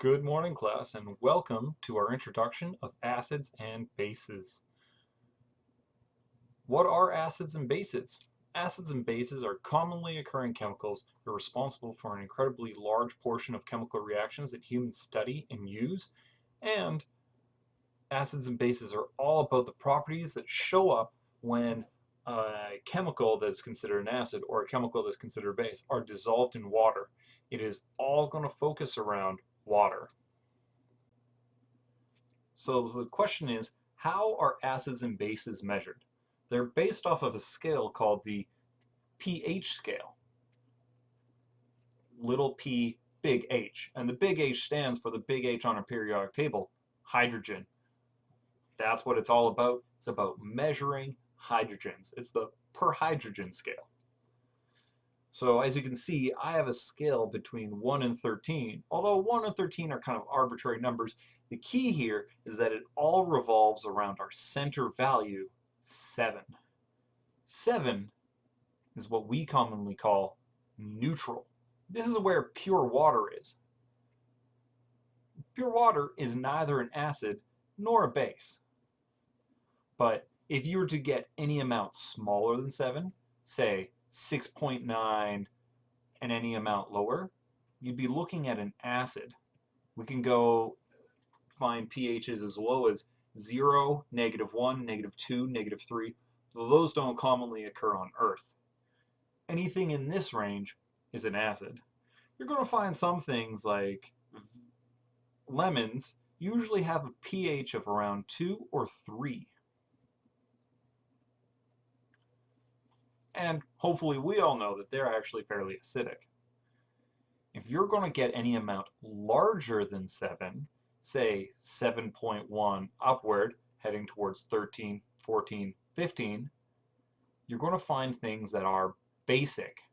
Good morning, class, and welcome to our introduction of acids and bases. What are acids and bases? Acids and bases are commonly occurring chemicals. They're responsible for an incredibly large portion of chemical reactions that humans study and use. And acids and bases are all about the properties that show up when a chemical that's considered an acid or a chemical that's considered a base are dissolved in water. It is all going to focus around water. So the question is, how are acids and bases measured? They're based off of a scale called the pH scale. Little p, big H. And the big H stands for the big H on a periodic table, hydrogen. That's what it's all about. It's about measuring hydrogens. It's the per hydrogen scale. So as you can see, I have a scale between 1 and 13. Although 1 and 13 are kind of arbitrary numbers, the key here is that it all revolves around our center value, 7. 7 is what we commonly call neutral. This is where pure water is. Pure water is neither an acid nor a base. But if you were to get any amount smaller than 7, say 6.9 and any amount lower, you'd be looking at an acid. We can go find pHs as low as 0, -1, -2, -3, though those don't commonly occur on Earth. Anything in this range is an acid. You're going to find some things like lemons usually have a pH of around 2 or 3. And hopefully we all know that they're actually fairly acidic. If you're going to get any amount larger than 7, say 7.1 upward, heading towards 13, 14, 15, you're going to find things that are basic.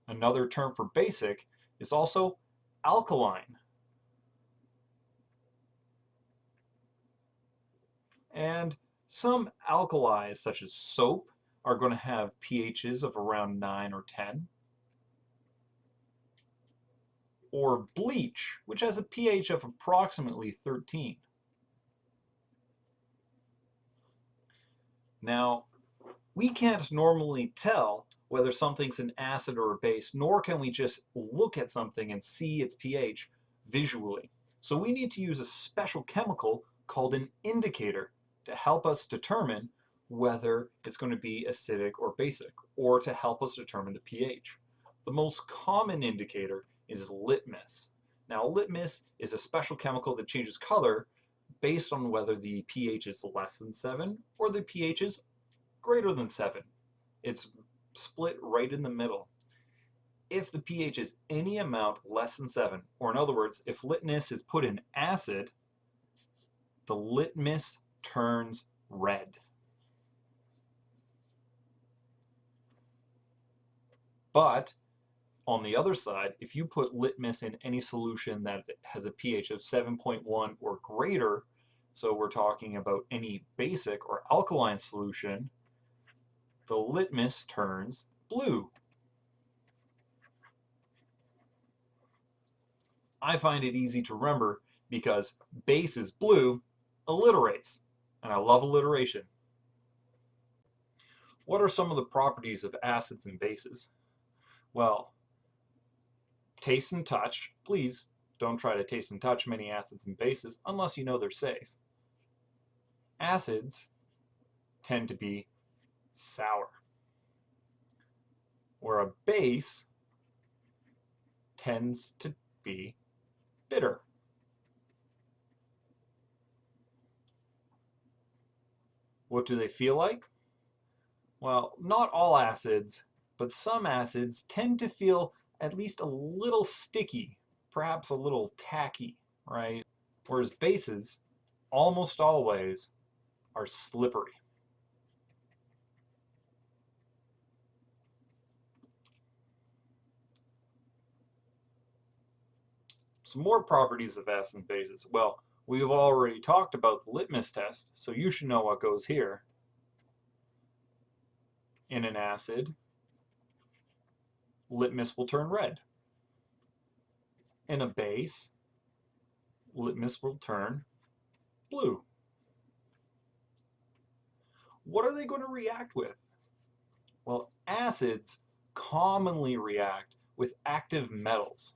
Another term for basic is also alkaline. And some alkalis, such as soap, are going to have pHs of around 9 or 10. Or bleach, which has a pH of approximately 13. Now, we can't normally tell whether something's an acid or a base, nor can we just look at something and see its pH visually. So we need to use a special chemical called an indicator to help us determine whether it's going to be acidic or basic, or to help us determine the pH. The most common indicator is litmus. Now, litmus is a special chemical that changes color based on whether the pH is less than 7 or the pH is greater than 7. It's split right in the middle. If the pH is any amount less than 7, or in other words, if litmus is put in acid, the litmus turns red. But on the other side, if you put litmus in any solution that has a pH of 7.1 or greater, so we're talking about any basic or alkaline solution, the litmus turns blue. I find it easy to remember because base is blue, alliterates, and I love alliteration. What are some of the properties of acids and bases? Well, taste and touch. Please don't try to taste and touch many acids and bases unless you know they're safe. Acids tend to be sour, where a base tends to be bitter. What do they feel like? Well, not all acids, but some acids tend to feel at least a little sticky, perhaps a little tacky, right? Whereas bases, almost always, are slippery. Some more properties of acids and bases. Well, we've already talked about the litmus test, so you should know what goes here. In an acid, litmus will turn red. In a base, litmus will turn blue. What are they going to react with? Well, acids commonly react with active metals.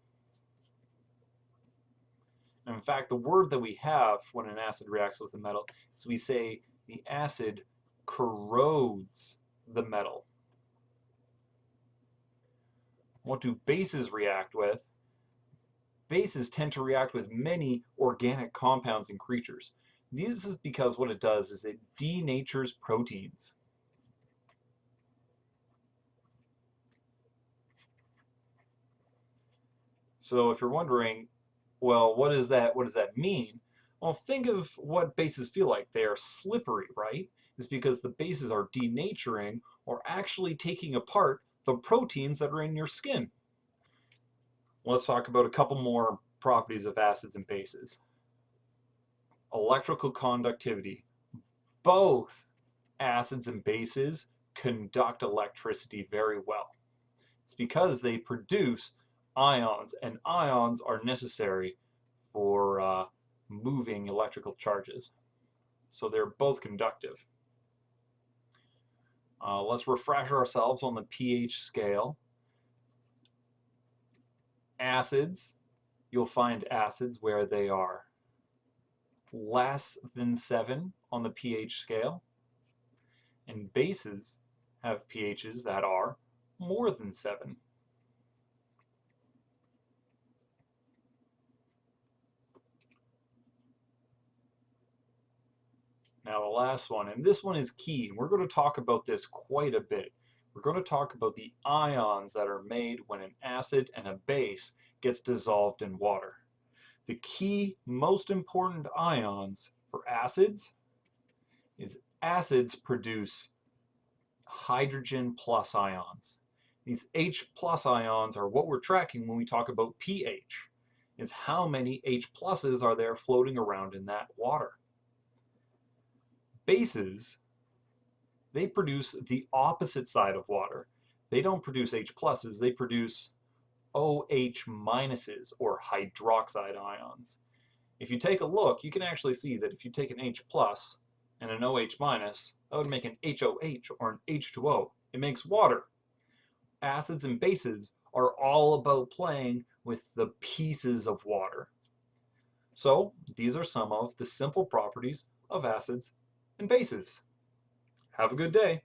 And in fact, the word that we have when an acid reacts with a metal is we say the acid corrodes the metal. What do bases react with? Bases tend to react with many organic compounds and creatures. This is because what it does is it denatures proteins. So if you're wondering, well, what does that mean? Well, think of what bases feel like. They are slippery, right? It's because the bases are denaturing or actually taking apart the proteins that are in your skin. Let's talk about a couple more properties of acids and bases. Electrical conductivity. Both acids and bases conduct electricity very well. It's because they produce ions, and ions are necessary for moving electrical charges. So they're both conductive. Let's refresh ourselves on the pH scale. Acids, you'll find acids where they are less than 7 on the pH scale, and bases have pHs that are more than 7. Now the last one, and this one is key, and we're going to talk about this quite a bit. We're going to talk about the ions that are made when an acid and a base gets dissolved in water. The key, most important ions for acids is acids produce hydrogen plus ions. These H plus ions are what we're tracking when we talk about pH, is how many H pluses are there floating around in that water. Bases, they produce the opposite side of water. They don't produce H pluses, they produce OH minuses, or hydroxide ions. If you take a look, you can actually see that if you take an H plus and an OH minus, that would make an HOH or an H2O. It makes water. Acids and bases are all about playing with the pieces of water. So these are some of the simple properties of acids and bases. Have a good day.